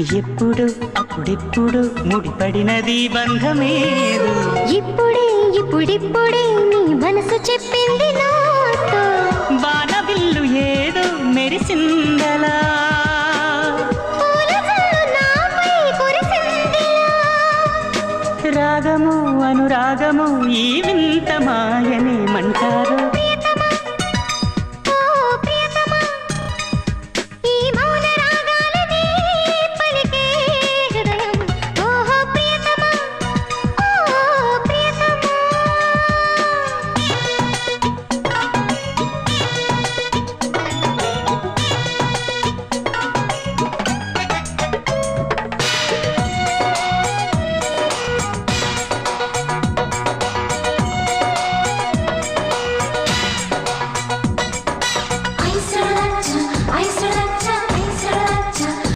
ఎప్పుడు అప్పుడెప్పుడు ముడిపడినది బంధమేదు. ఇప్పుడే ఇప్పుడిప్పుడే నీ మనసు చెప్పింది నాతో. బాణబిల్లు ఏదో మెరిసిందలా, రాగము అనురాగము ఈ వింత మాయనేమంటారు.